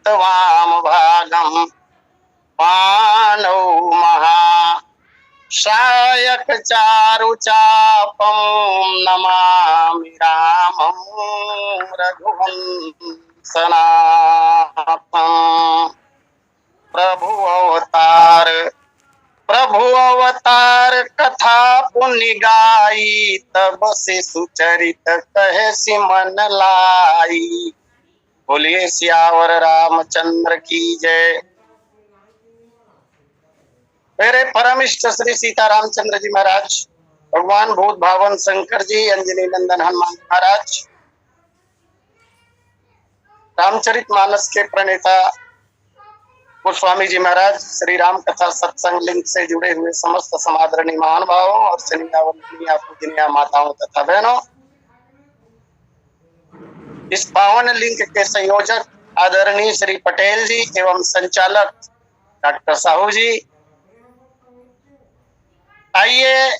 वाम भागम मानव महा शायक चारु चापम नमामि रामं रघुवंशनाथं। प्रभु अवतार कथा पुण्य गाई, तब से सुचरित कहे सिमन लाई। बोलिए सियावर रामचंद्र की जय। मेरे परम इष्ट श्री सीता रामचंद्र जी महाराज, भगवान भूत भावन शंकर जी, अंजनी नंदन हनुमान महाराज, रामचरित मानस के प्रणेता गोस्वामी जी महाराज, श्री राम कथा सत्संग लिंक से जुड़े हुए समस्त समादरणीय महानुभावों और स्नेहा पूजनीय माताओं तथा बहनों, इस पावन लिंक के संयोजक आदरणीय श्री पटेल जी एवं संचालक डॉक्टर साहू जी, आइए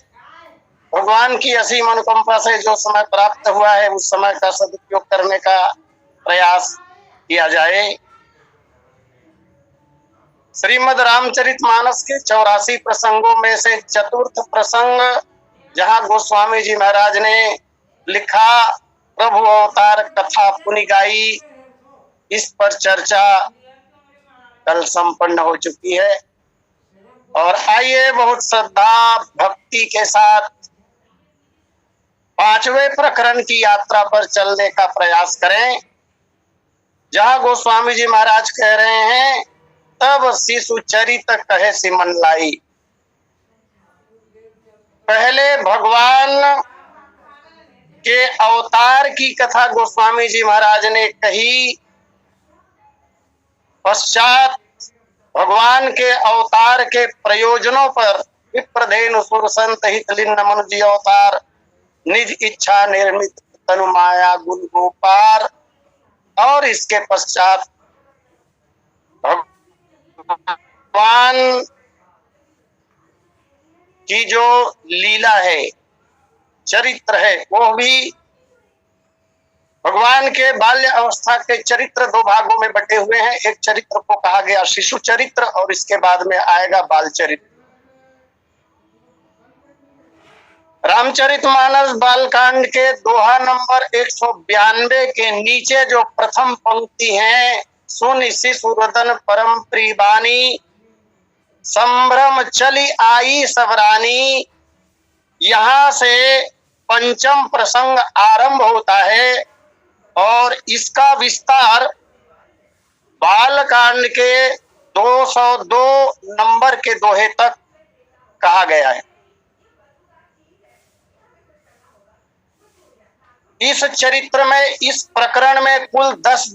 भगवान की असीम अनुकंपा से जो समय प्राप्त हुआ है उस समय का सदुपयोग करने का प्रयास किया जाए। श्रीमद् रामचरित मानस के 84 प्रसंगों में से चतुर्थ प्रसंग, जहां गोस्वामी जी महाराज ने लिखा प्रभु अवतार कथा पुनि गाई, इस पर चर्चा कल संपन्न हो चुकी है। और आइए बहुत श्रद्धा भक्ति के साथ 5वें प्रकरण की यात्रा पर चलने का प्रयास करें, जहां गोस्वामी जी महाराज कह रहे हैं तब शिशु चरित कहे सिमन लाई। पहले भगवान के अवतार की कथा गोस्वामी जी महाराज ने कही, पश्चात भगवान के अवतार के प्रयोजनों पर विप्रधेनु सुर संत हित लिन्न मनुजी अवतार, निज इच्छा निर्मित तनु माया गुण गोपार, और इसके पश्चात भगवान की जो लीला है, चरित्र है, वो भी भगवान के बाल्य अवस्था के चरित्र दो भागों में बटे हुए हैं। एक चरित्र को कहा गया शिशु चरित्र और इसके बाद में आएगा बाल चरित्र। रामचरितमानस बालकांड के दोहा नंबर 192 के नीचे जो प्रथम पंक्ति है, सुन शिशु रतन परम प्रियबानी, संभ्रम चली आई सबरानी, यहाँ से पंचम प्रसंग आरंभ होता है और इसका विस्तार बालकांड के 202 नंबर के दोहे तक कहा गया है। इस चरित्र में, इस प्रकरण में कुल 10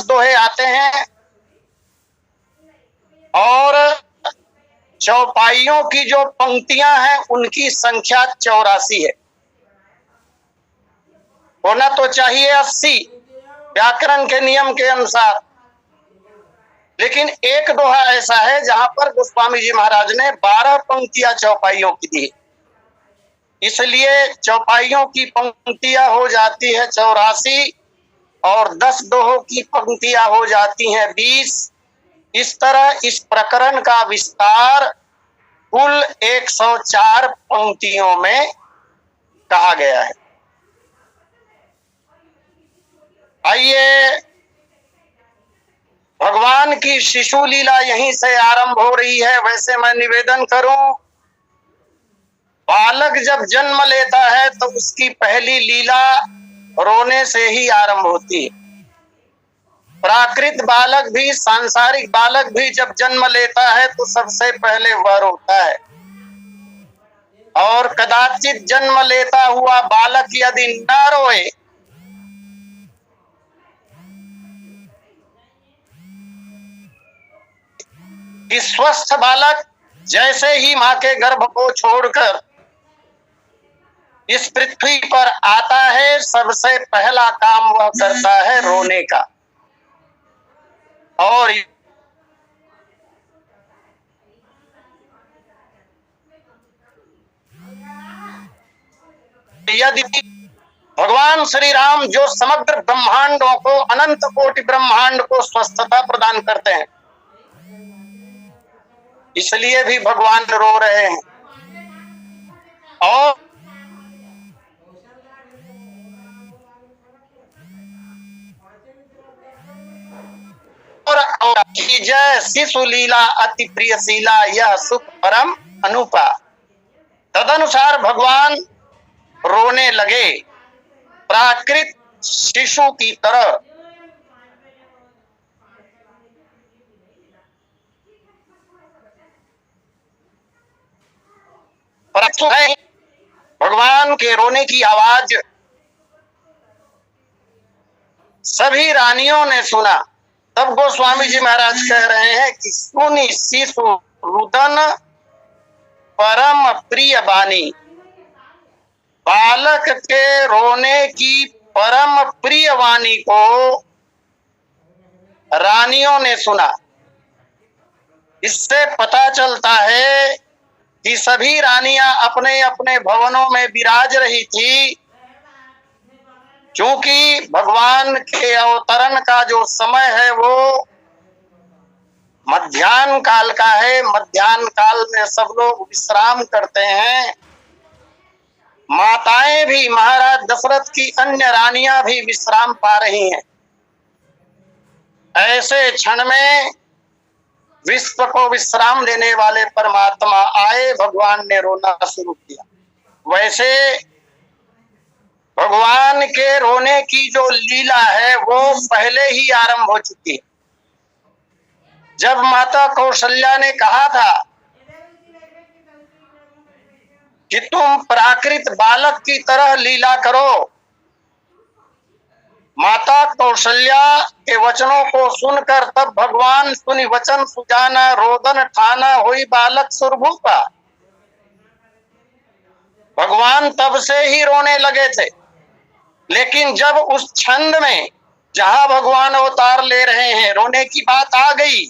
दोहे आते हैं और चौपाइयों की जो पंक्तियां हैं उनकी संख्या 84 है। होना तो चाहिए 80 व्याकरण के नियम के अनुसार, लेकिन एक दोहा ऐसा है जहां पर गोस्वामी जी महाराज ने 12 पंक्तियां चौपाइयों की दी, इसलिए चौपाइयों की पंक्तियां हो जाती है 84 और 10 दोहों की पंक्तियां हो जाती हैं 20। इस तरह इस प्रकरण का विस्तार कुल 104 पंक्तियों में कहा गया है। आइए, भगवान की शिशु लीला यहीं से आरंभ हो रही है। वैसे मैं निवेदन करूं, बालक जब जन्म लेता है तो उसकी पहली लीला रोने से ही आरंभ होती है। प्राकृत बालक भी, सांसारिक बालक भी जब जन्म लेता है तो सबसे पहले वह रोता है, और कदाचित जन्म लेता हुआ बालक यदि न रोए कि स्वस्थ बालक जैसे ही मां के गर्भ को छोड़कर इस पृथ्वी पर आता है, सबसे पहला काम वह करता है रोने का। और यदि भगवान श्री राम जो समग्र ब्रह्मांडों को, अनंत कोटि ब्रह्मांड को स्वस्थता प्रदान करते हैं, इसलिए भी भगवान रो रहे हैं। और जय शिशु लीला अति प्रियशीला, यह सुख परम अनुपा। तदनुसार भगवान रोने लगे प्राकृत शिशु की तरह। भगवान के रोने की आवाज सभी रानियों ने सुना। तब गोस्वामी जी महाराज कह रहे हैं कि सुनी शिशु रुदन परम प्रिय वाणी। बालक के रोने की परम प्रिय वाणी को रानियों ने सुना। इससे पता चलता है कि सभी रानियां अपने अपने भवनों में विराज रही थी, क्योंकि भगवान के अवतरण का जो समय है वो मध्याह्न काल का है। मध्याह्न काल में सब लोग विश्राम करते हैं। माताएं भी, महाराज दशरथ की अन्य रानियां भी विश्राम पा रही हैं। ऐसे क्षण में विश्व को विश्राम देने वाले परमात्मा आए, भगवान ने रोना शुरू किया। वैसे भगवान के रोने की जो लीला है वो पहले ही आरंभ हो चुकी है। जब माता कौशल्या ने कहा था कि तुम प्राकृत बालक की तरह लीला करो, माता कौशल्या के वचनों को सुनकर तब भगवान सुनि वचन सुजाना, रोदन ठाना होई बालक सुरभूपा। भगवान तब से ही रोने लगे थे, लेकिन जब उस छंद में जहां भगवान अवतार ले रहे हैं रोने की बात आ गई,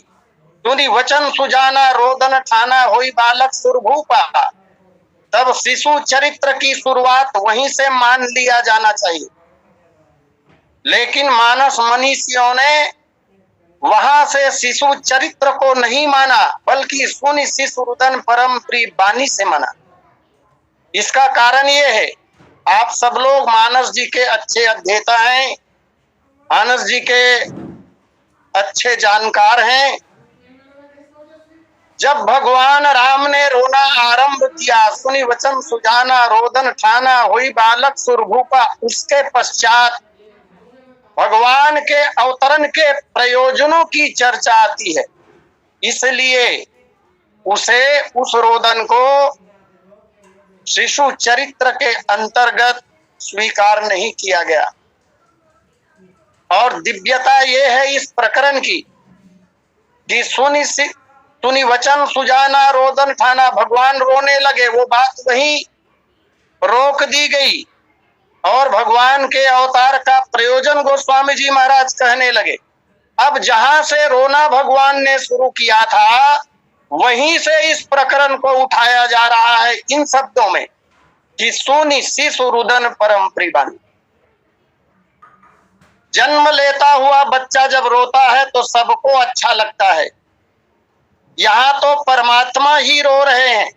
सुनि वचन सुजाना, रोदन ठाना होई बालक सुरभूपा, तब शिशु चरित्र की शुरुआत वहीं से मान लिया जाना चाहिए। लेकिन मानस मनीषियों ने वहां से शिशु चरित्र को नहीं माना, बल्कि सुनि शिशु रुदन परम प्रिय वाणी से माना। इसका कारण ये है, आप सब लोग मानस जी के अच्छे अध्येता हैं, मानस जी के अच्छे जानकार हैं। जब भगवान राम ने रोना आरंभ किया, सुनि वचन सुजाना, रोदन ठाना होई बालक सुरभूपा, उसके पश्चात भगवान के अवतरण के प्रयोजनों की चर्चा आती है। इसलिए उसे, उस रोदन को शिशु चरित्र के अंतर्गत स्वीकार नहीं किया गया। और दिव्यता ये है इस प्रकरण की कि सुनि वचन सुजाना, रोदन ठाना, भगवान रोने लगे, वो बात वहीं रोक दी गई और भगवान के अवतार का प्रयोजन गोस्वामी जी महाराज कहने लगे। अब जहां से रोना भगवान ने शुरू किया था, वहीं से इस प्रकरण को उठाया जा रहा है इन शब्दों में कि सुनि शिशु रुदन परम प्रिय वाणी। जन्म लेता हुआ बच्चा जब रोता है तो सबको अच्छा लगता है। यहाँ तो परमात्मा ही रो रहे हैं।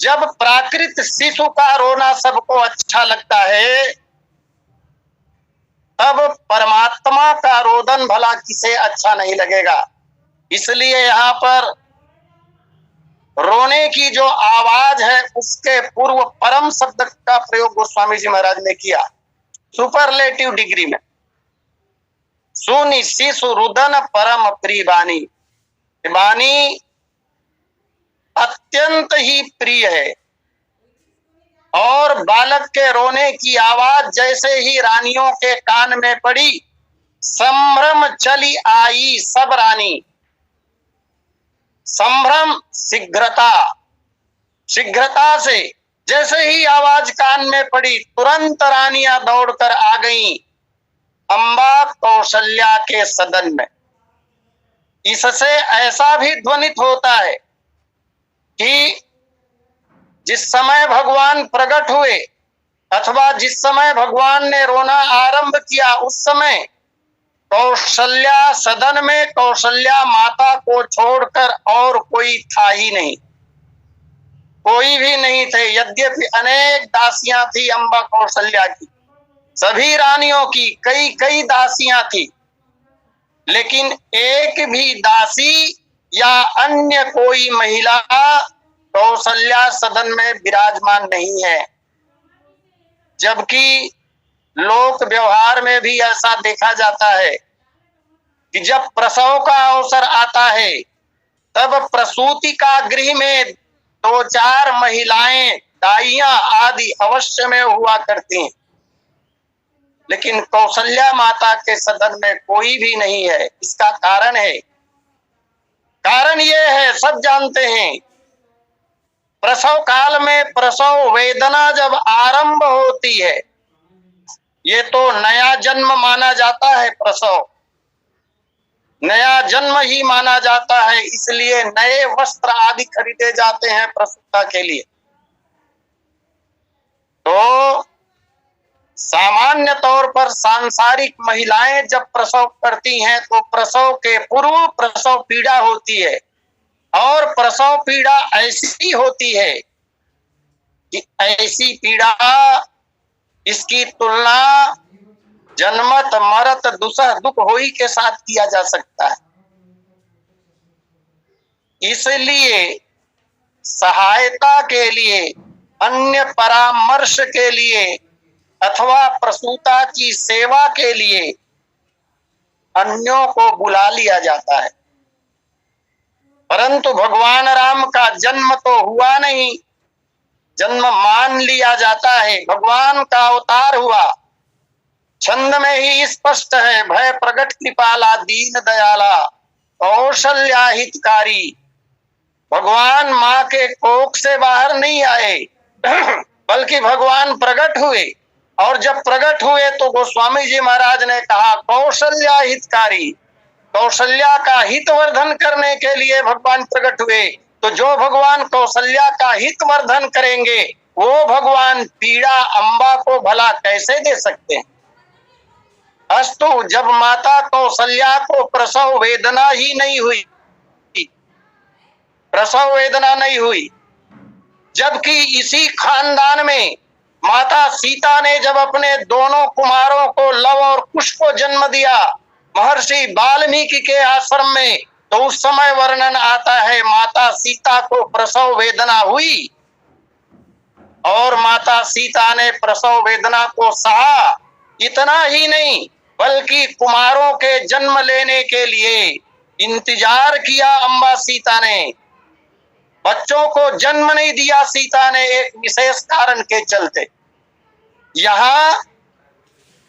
जब प्राकृत शिशु का रोना सबको अच्छा लगता है, तब परमात्मा का रोदन भला किसे अच्छा नहीं लगेगा। इसलिए यहाँ पर रोने की जो आवाज है उसके पूर्व परम शब्द का प्रयोग गोस्वामी जी महाराज ने किया, सुपरलेटिव डिग्री में। सुनि शिशु रुदन परम प्रिय वाणी। वाणी अत्यंत ही प्रिय है। और बालक के रोने की आवाज जैसे ही रानियों के कान में पड़ी, संभ्रम चली आई सब रानी। संभ्रम शीघ्रता, शीघ्रता से जैसे ही आवाज कान में पड़ी, तुरंत रानियां दौड़कर आ गईं अम्बा कौशल्या के सदन में। इससे ऐसा भी ध्वनित होता है कि जिस समय भगवान प्रकट हुए अथवा जिस समय भगवान ने रोना आरंभ किया उस समय कौशल्या सदन में कौशल्या माता को छोड़कर और कोई था ही नहीं, कोई भी नहीं थे। यद्यपि अनेक दासियां थी अम्बा कौशल्या की, सभी रानियों की कई कई दासियां थी, लेकिन एक भी दासी या अन्य कोई महिला कौशल्या सदन में विराजमान नहीं है। जबकि लोक व्यवहार में भी ऐसा देखा जाता है कि जब प्रसव का अवसर आता है तब प्रसूति का गृह में 2-4 महिलाएं, दाइयां आदि अवश्य में हुआ करती हैं, लेकिन कौशल्या माता के सदन में कोई भी नहीं है। इसका कारण है, कारण ये है, सब जानते हैं, प्रसव काल में प्रसव वेदना जब आरंभ होती है, ये तो नया जन्म माना जाता है, प्रसव नया जन्म ही माना जाता है, इसलिए नए वस्त्र आदि खरीदे जाते हैं प्रसूता के लिए। तो सामान्य तौर पर सांसारिक महिलाएं जब प्रसव करती हैं तो प्रसव के पूर्व प्रसव पीड़ा होती है, और प्रसव पीड़ा ऐसी होती है कि ऐसी पीड़ा, इसकी तुलना जन्मत मरत दुसह दुख होई के साथ किया जा सकता है। इसलिए सहायता के लिए, अन्य परामर्श के लिए अथवा प्रसूता की सेवा के लिए अन्यों को बुला लिया जाता है। परंतु भगवान राम का जन्म तो हुआ नहीं, जन्म मान लिया जाता है, भगवान का अवतार हुआ। छंद में ही स्पष्ट है, भय प्रगट कृपाला दीन दयाला कौशल्या हितकारी। भगवान माँ के कोख से बाहर नहीं आए बल्कि भगवान प्रकट हुए, और जब प्रकट हुए तो गोस्वामी जी महाराज ने कहा कौशल्या हितकारी, कौशल्या का हित वर्धन करने के लिए भगवान प्रकट हुए। तो जो भगवान कौशल्या का हित वर्धन करेंगे वो भगवान पीड़ा अम्बा को भला कैसे दे सकते हैं। अस्तु, जब माता कौशल्या को प्रसव वेदना ही नहीं हुई, प्रसव वेदना नहीं हुई, जबकि इसी खानदान में माता सीता ने जब अपने दोनों कुमारों को लव और कुश को जन्म दिया महर्षि वाल्मीकि के आश्रम में, तो उस समय वर्णन आता है माता सीता को प्रसव वेदना हुई, और माता सीता ने प्रसव वेदना को सहा। इतना ही नहीं, बल्कि कुमारों के जन्म लेने के लिए इंतजार किया अम्बा सीता ने, बच्चों को जन्म नहीं दिया सीता ने एक विशेष कारण के चलते। यहाँ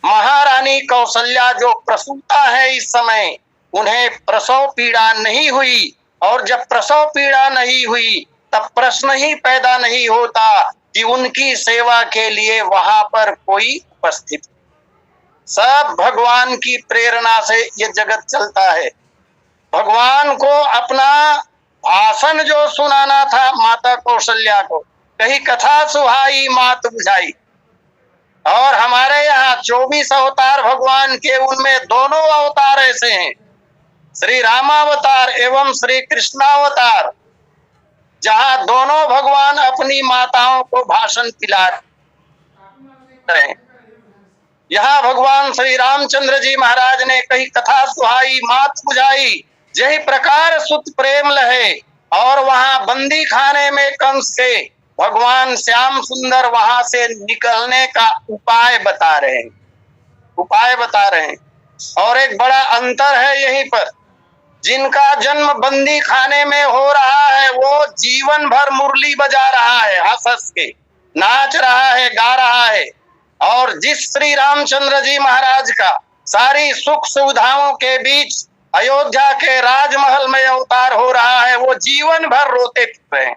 महारानी कौशल्या जो प्रसूता है इस समय, उन्हें प्रसव पीड़ा नहीं हुई, और जब प्रसव पीड़ा नहीं हुई तब प्रश्न ही पैदा नहीं होता कि उनकी सेवा के लिए वहां पर कोई उपस्थित। सब भगवान की प्रेरणा से ये जगत चलता है। भगवान को अपना भाषण जो सुनाना था माता कौशल्या को, कही कथा सुहाई मात बुझाई, और हमारे यहाँ 24 अवतार भगवान के, उनमें दोनों अवतार ऐसे हैं, श्री रामावतार एवं श्री कृष्णावतार, जहाँ दोनों भगवान अपनी माताओं को भाषण पिला रहे हैं। यहाँ भगवान श्री रामचंद्र जी महाराज ने कही कथा सुहाई मात बुझाई, यही प्रकार सुत प्रेम लहे, और वहां बंदी खाने में कंस के भगवान श्याम सुंदर वहां से निकलने का उपाय बता रहे हैं, उपाय बता रहे हैं। और एक बड़ा अंतर है यहीं पर, जिनका जन्म बंदी खाने में हो रहा है वो जीवन भर मुरली बजा रहा है, हंस हंस के नाच रहा है, गा रहा है, और जिस श्री रामचंद्र जी महाराज का सारी सुख सुविधाओं के बीच अयोध्या के राजमहल में अवतार हो रहा है, वो जीवन भर रोते फिरते हैं।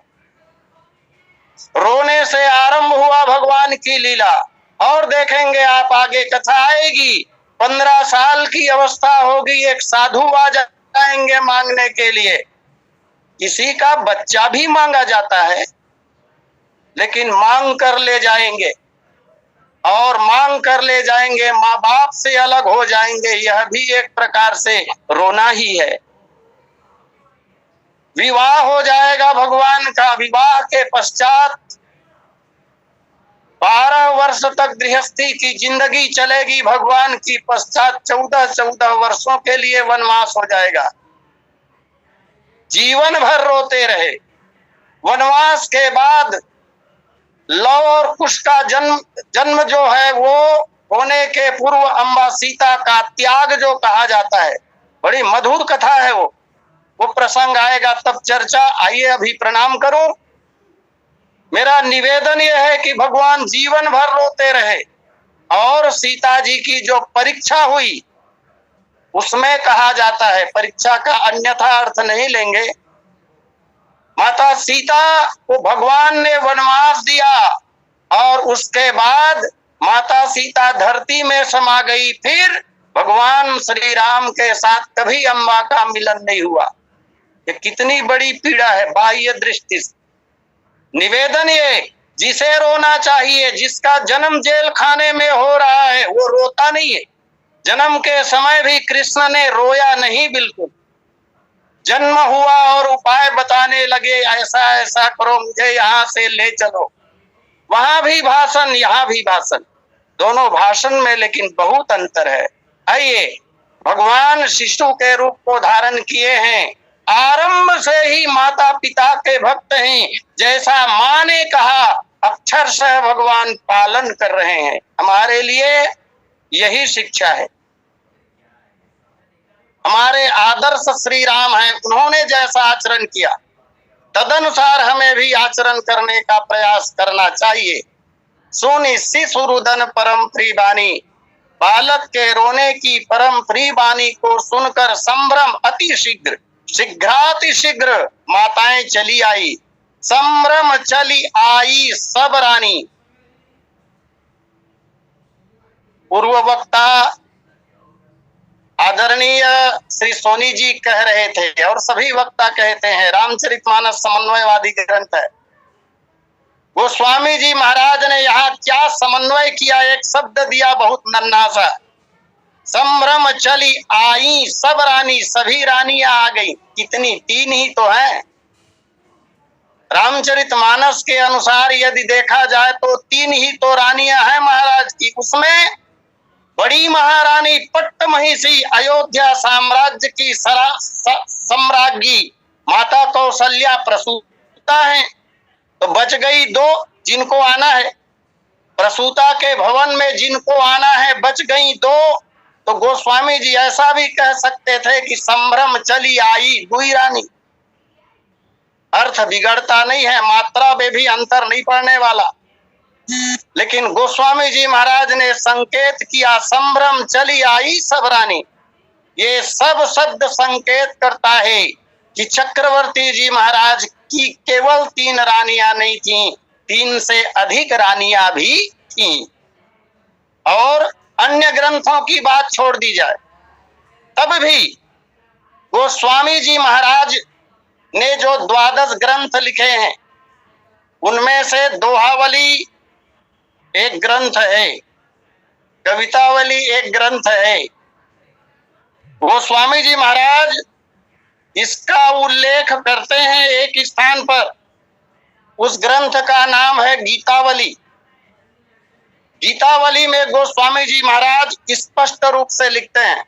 रोने से आरंभ हुआ भगवान की लीला, और देखेंगे आप आगे कथा आएगी, 15 साल की अवस्था होगी, एक साधु आ जाएंगे मांगने के लिए। किसी का बच्चा भी मांगा जाता है, लेकिन मांग कर ले जाएंगे, और मांग कर ले जाएंगे, माँ बाप से अलग हो जाएंगे, यह भी एक प्रकार से रोना ही है। विवाह हो जाएगा भगवान का, विवाह के पश्चात 12 वर्ष तक गृहस्थी की जिंदगी चलेगी भगवान की, पश्चात 14 वर्षों के लिए वनवास हो जाएगा। जीवन भर रोते रहे। वनवास के बाद लव और कुश का जन्म जो है वो होने के पूर्व अम्बा सीता का त्याग जो कहा जाता है, बड़ी मधुर कथा है वो प्रसंग आएगा तब चर्चा। आइए अभी प्रणाम करो। मेरा निवेदन यह है कि भगवान जीवन भर रोते रहे और सीता जी की जो परीक्षा हुई उसमें कहा जाता है, परीक्षा का अन्यथा अर्थ नहीं लेंगे, माता सीता को भगवान ने वनवास दिया और उसके बाद माता सीता धरती में समा गई। फिर भगवान श्री राम के साथ कभी अम्बा का मिलन नहीं हुआ। ये कितनी बड़ी पीड़ा है बाह्य दृष्टि से। निवेदन ये, जिसे रोना चाहिए, जिसका जन्म जेल खाने में हो रहा है वो रोता नहीं है। जन्म के समय भी कृष्ण ने रोया नहीं बिल्कुल। जन्म हुआ और उपाय बताने लगे, ऐसा ऐसा करो, मुझे यहाँ से ले चलो। वहां भी भाषण, यहाँ भी भाषण, दोनों भाषण में लेकिन बहुत अंतर है। आइए, भगवान शिशु के रूप को धारण किए हैं, आरंभ से ही माता पिता के भक्त हैं। जैसा माँ ने कहा अक्षरशः भगवान पालन कर रहे हैं। हमारे लिए यही शिक्षा है। हमारे आदर्श श्री राम हैं, उन्होंने जैसा आचरण किया तदनुसार हमें भी आचरण करने का प्रयास करना चाहिए। सुनि शिशु रुदन परम प्रिय बानी, बालक के रोने की परम प्रिय बानी को सुनकर संभ्रम अति शीघ्र, शीघ्राति शीघ्र माताएं चली आई, संभ्रम चली आई सब रानी। पूर्व वक्ता आदरणीय श्री सोनी जी कह रहे थे और सभी वक्ता कहते हैं, रामचरितमानस समन्वयवादी ग्रंथ है। गोस्वामी जी महाराज ने यहाँ क्या समन्वय किया, एक शब्द दिया बहुत नन्हा सा, संभ्रम चली आई सब रानी, सभी रानियां आ गई। कितनी? 3 ही तो है। रामचरितमानस के अनुसार यदि देखा जाए तो 3 ही तो रानियां हैं महाराज की। उसमें बड़ी महारानी पट्टमहिषी अयोध्या साम्राज्य की सम्राज्ञी माता कौशल्या प्रसूता है, तो बच गई 2 जिनको आना है। प्रसूता के भवन में जिनको आना है बच गई 2। तो गोस्वामी जी ऐसा भी कह सकते थे कि संभ्रम चली आई 2 रानी। अर्थ बिगड़ता नहीं है, मात्रा में भी अंतर नहीं पड़ने वाला। लेकिन गोस्वामी जी महाराज ने संकेत किया संभ्रम चली आई सब रानी। ये सब शब्द संकेत करता है कि चक्रवर्ती जी महाराज की केवल 3 रानियां नहीं थीं, 3 से अधिक रानियां भी थीं। और अन्य ग्रंथों की बात छोड़ दी जाए तब भी गोस्वामी जी महाराज ने जो 12 ग्रंथ लिखे हैं उनमें से दोहावली एक ग्रंथ है, कवितावली एक ग्रंथ है। गोस्वामी जी महाराज इसका उल्लेख करते हैं एक स्थान पर। उस ग्रंथ का नाम है गीतावली। गीतावली में गोस्वामी जी महाराज स्पष्ट रूप से लिखते हैं,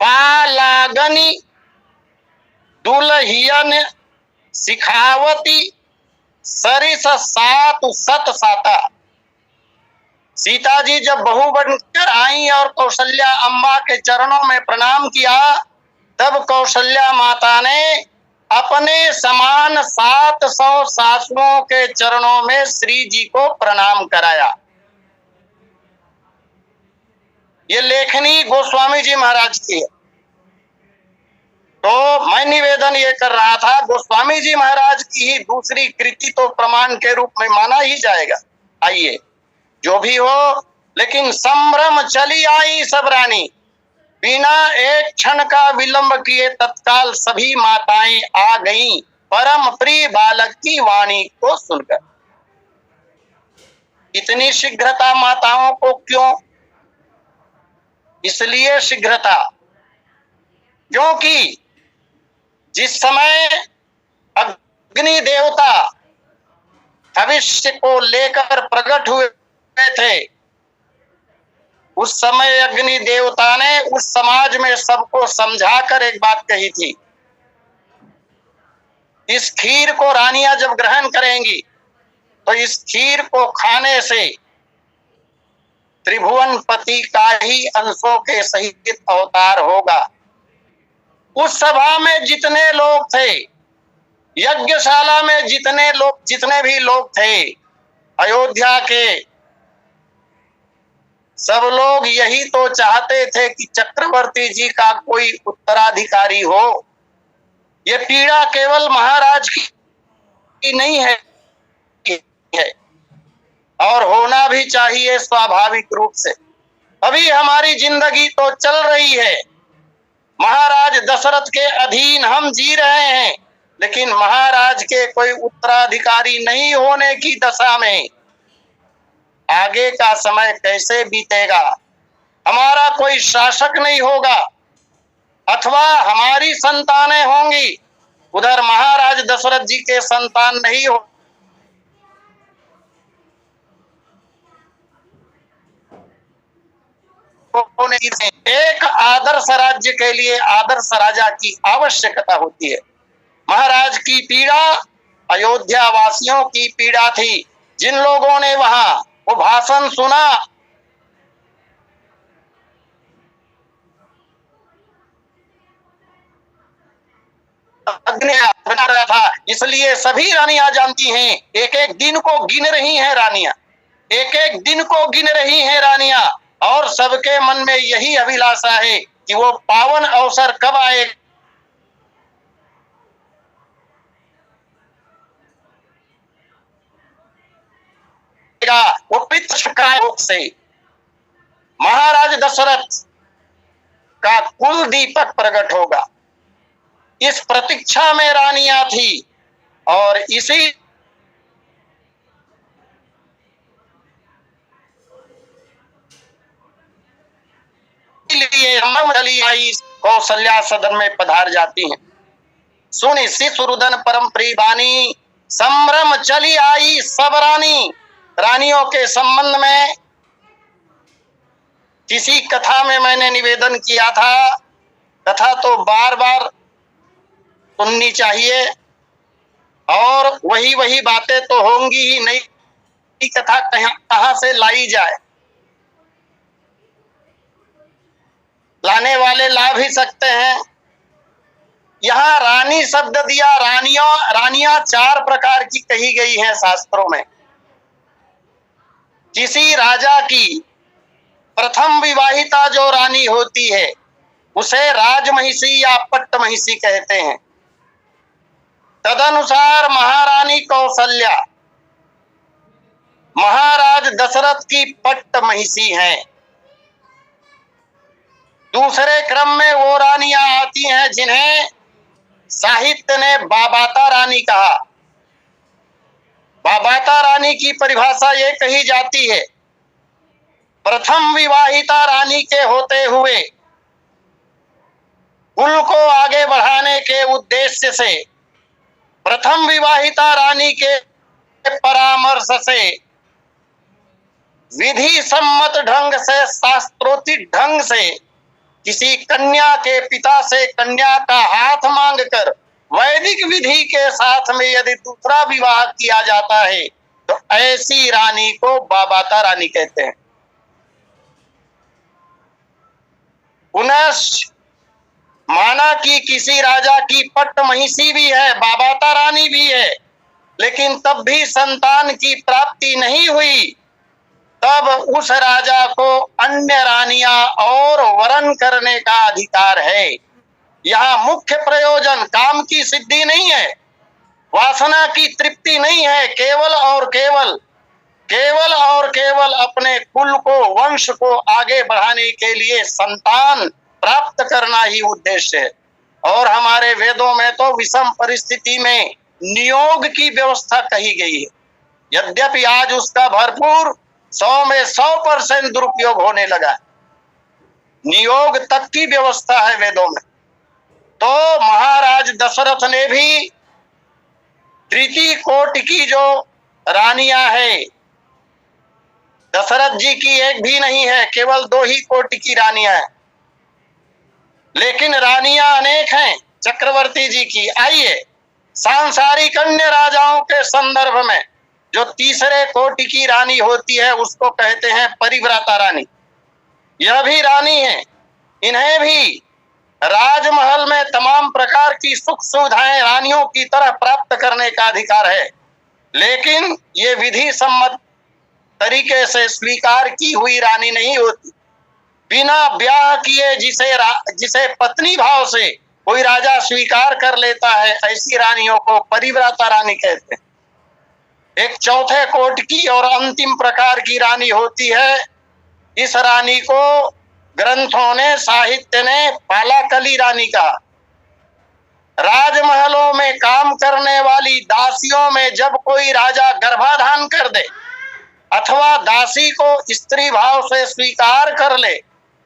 पालागनी दुल्हियन सिखावती सरिस सातु सत साता। सीता जी जब बहू बनकर आई और कौशल्या अम्बा के चरणों में प्रणाम किया, तब कौशल्या माता ने अपने समान 700 सासुओं के चरणों में श्री जी को प्रणाम कराया। ये लेखनी गोस्वामी जी महाराज की है। तो मैं निवेदन ये कर रहा था, गोस्वामी जी महाराज की ही दूसरी कृति तो प्रमाण के रूप में माना ही जाएगा। आइए, जो भी हो, लेकिन संभ्रम चली आई सब रानी, बिना एक क्षण का विलंब किए तत्काल सभी माताएं आ गईं परम प्रिय बालक की वाणी को सुनकर। इतनी शीघ्रता माताओं को क्यों? इसलिए शीघ्रता क्योंकि जिस समय अग्नि देवता भविष्य को लेकर प्रकट हुए थे, उस समय अग्नि देवता ने उस समाज में सबको समझाकर एक बात कही थी, इस खीर को रानियां जब ग्रहण करेंगी तो इस खीर को खाने से त्रिभुवनपति का ही अंशों के सहित अवतार होगा। उस सभा में जितने लोग थे, यज्ञशाला में जितने भी लोग थे अयोध्या के, सब लोग यही तो चाहते थे कि चक्रवर्ती जी का कोई उत्तराधिकारी हो। ये पीड़ा केवल महाराज की नहीं है और होना भी चाहिए स्वाभाविक रूप से। अभी हमारी जिंदगी तो चल रही है, महाराज दशरथ के अधीन हम जी रहे हैं, लेकिन महाराज के कोई उत्तराधिकारी नहीं होने की दशा में आगे का समय कैसे बीतेगा? हमारा कोई शासक नहीं होगा अथवा हमारी संतानें होंगी, उधर महाराज दशरथ जी के संतान नहीं हो। एक आदर्श राज्य के लिए आदर्श राजा की आवश्यकता होती है। महाराज की पीड़ा अयोध्या वासियों की पीड़ा थी। जिन लोगों ने वहां वो भाषण सुना, बना रहा था, इसलिए सभी रानियां जानती हैं, एक एक दिन को गिन रही हैं रानियां, एक एक दिन को गिन रही हैं रानियां, और सबके मन में यही अभिलाषा है कि वो पावन अवसर कब आएगा, वो पितृ से महाराज दशरथ का कुल दीपक प्रकट होगा। इस प्रतीक्षा में रानियां थी और इसी लिए आई कौशल्या सदन में पधार जाती हैं। सुनि शिशुरुदन परम प्रिय बानी, संभ्रम चली आई सब रानी। रानियों के संबंध में किसी कथा में मैंने निवेदन किया था, कथा तो बार बार सुननी चाहिए और वही बातें तो होंगी ही नहीं, कथा कहां से लाई जाए। लाने वाले ला भी सकते हैं। यहाँ रानी शब्द दिया, रानियां 4 प्रकार की कही गई हैं शास्त्रों में। किसी राजा की प्रथम विवाहिता जो रानी होती है उसे राजमहिषी या पट्टमहिषी कहते हैं। तदनुसार महारानी कौशल्या महाराज दशरथ की पट्टमहिषी हैं। दूसरे क्रम में वो रानियां आती हैं जिन्हें साहित्य ने बाबाता रानी कहा। बाबाता रानी की परिभाषा ये कही जाती है, प्रथम विवाहिता रानी के होते हुए कुल को आगे बढ़ाने के उद्देश्य से, प्रथम विवाहिता रानी के परामर्श से, विधि सम्मत ढंग से, शास्त्रोचित ढंग से किसी कन्या के पिता से कन्या का हाथ मांगकर वैदिक विधि के साथ में यदि दूसरा विवाह किया जाता है तो ऐसी रानी को बाबाता रानी कहते हैं। पुनः माना कि किसी राजा की पट्टमहिषी भी है, बाबाता रानी भी है, लेकिन तब भी संतान की प्राप्ति नहीं हुई, तब उस राजा को अन्य रानियां और वरण करने का अधिकार है। यहाँ मुख्य प्रयोजन काम की सिद्धि नहीं है, वासना की तृप्ति नहीं है, केवल और केवल अपने कुल को, वंश को आगे बढ़ाने के लिए संतान प्राप्त करना ही उद्देश्य है। और हमारे वेदों में तो विषम परिस्थिति में नियोग की व्यवस्था कही गई है। यद्यपि आज उसका भरपूर 100 में 100% दुरुपयोग होने लगा। नियोग तक की व्यवस्था है वेदों में। तो महाराज दशरथ ने भी तृतीय कोट की जो रानियां है, दशरथ जी की एक भी नहीं है, केवल 2 ही कोट की रानियां हैं, लेकिन रानियां अनेक हैं चक्रवर्ती जी की। आइए, सांसारिक अन्य राजाओं के संदर्भ में जो तीसरे कोटि की रानी होती है उसको कहते हैं परिव्राता रानी। यह भी रानी है, इन्हें भी राजमहल में तमाम प्रकार की सुख सुविधाएं रानियों की तरह प्राप्त करने का अधिकार है, लेकिन ये विधि सम्मत तरीके से स्वीकार की हुई रानी नहीं होती। बिना ब्याह किए जिसे पत्नी भाव से कोई राजा स्वीकार कर लेता है, ऐसी रानियों को परिव्राता रानी कहते हैं। एक चौथे कोट की और अंतिम प्रकार की रानी होती है। इस रानी को ग्रंथों ने, साहित्य ने पालाकली रानी कहा। राजमहलों में काम करने वाली दासियों में जब कोई राजा गर्भाधान कर दे अथवा दासी को स्त्री भाव से स्वीकार कर ले,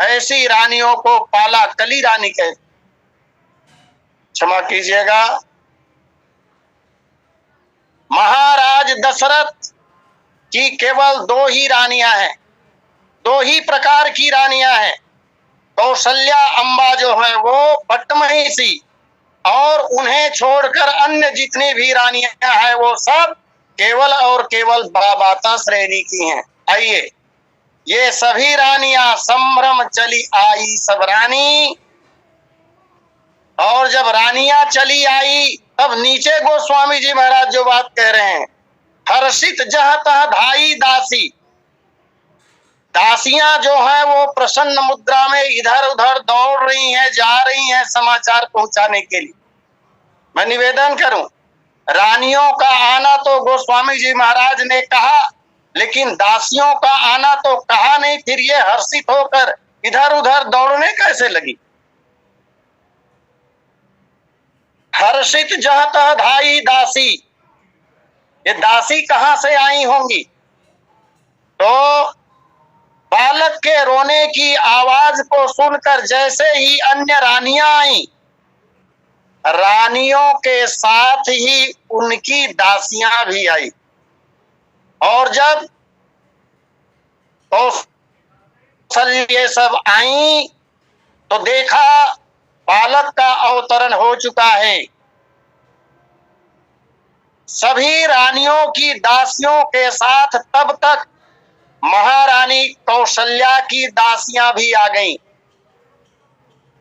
ऐसी रानियों को पालाकली रानी कहते। क्षमा कीजिएगा, महाराज दशरथ की केवल 2 ही रानियां हैं, 2 ही प्रकार की रानियां हैं। कौशल्या अम्बा जो है वो पट्टमहिषी, और उन्हें छोड़कर अन्य जितनी भी रानियां हैं वो सब केवल और केवल बाबाता श्रेणी की हैं। आइए, ये सभी रानियां संभ्रम चली आई सब रानी, और जब रानियां चली आई तब नीचे गोस्वामी जी महाराज जो बात कह रहे हैं, हर्षित जह तह धाई दासी। दासियां जो हैं वो प्रसन्न मुद्रा में इधर उधर दौड़ रही हैं, जा रही हैं समाचार पहुंचाने के लिए। मैं निवेदन करूं, रानियों का आना तो गोस्वामी जी महाराज ने कहा, लेकिन दासियों का आना तो कहा नहीं। फिर ये हर्षित होकर इधर उधर दौड़ने कैसे लगी? हर्षित जह तह धाई दासी, ये दासी कहां से आई होंगी? तो बालक के रोने की आवाज को सुनकर जैसे ही अन्य रानियां आई, रानियों के साथ ही उनकी दासियां भी आई, और जब ये सब आई तो देखा बालक का अवतरण हो चुका है। सभी रानियों की दासियों के साथ तब तक महारानी कौशल्या की दासियां भी आ गईं,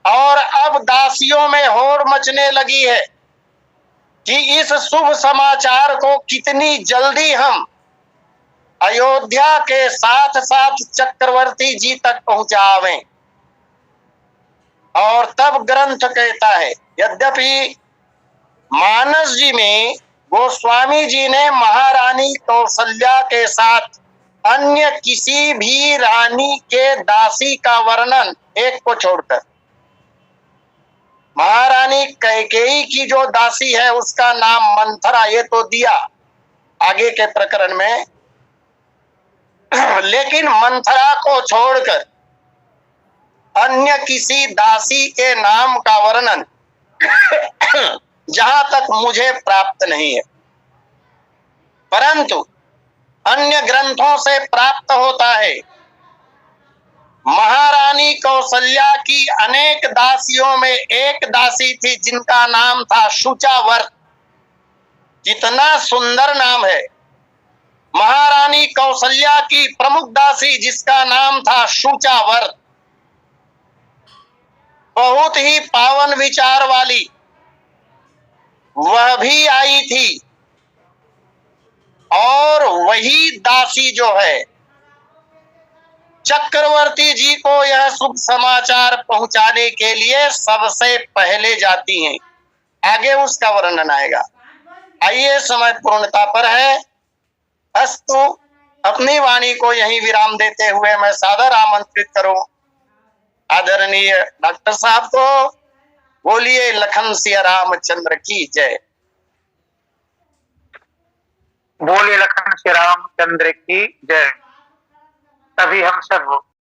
और अब दासियों में होड़ मचने लगी है कि इस शुभ समाचार को कितनी जल्दी हम अयोध्या के साथ साथ चक्रवर्ती जी तक पहुंचावें। और तब ग्रंथ कहता है, यद्यपि मानस जी में गोस्वामी जी ने महारानी कौशल्या के साथ अन्य किसी भी रानी के दासी का वर्णन एक को छोड़कर, महारानी कैकेयी की जो दासी है उसका नाम मंथरा, ये तो दिया आगे के प्रकरण में, लेकिन मंथरा को छोड़कर अन्य किसी दासी के नाम का वर्णन जहां तक मुझे प्राप्त नहीं है, परंतु अन्य ग्रंथों से प्राप्त होता है। महारानी कौशल्या की अनेक दासियों में एक दासी थी जिनका नाम था शुचावर्त। कितना सुंदर नाम है! महारानी कौशल्या की प्रमुख दासी जिसका नाम था शुचावर्त, बहुत ही पावन विचार वाली, वह भी आई थी। और वही दासी जो है चक्रवर्ती जी को यह शुभ समाचार पहुंचाने के लिए सबसे पहले जाती हैं। आगे उसका वर्णन आएगा। आइए, समय पूर्णता पर है। अस्तु, अपनी वाणी को यहीं विराम देते हुए मैं सादर आमंत्रित करूं आदरणीय डॉक्टर साहब को। बोलिए लखन सिया रामचंद्र की जय। बोलिए लखन श्री रामचंद्र की जय। तभी हम सब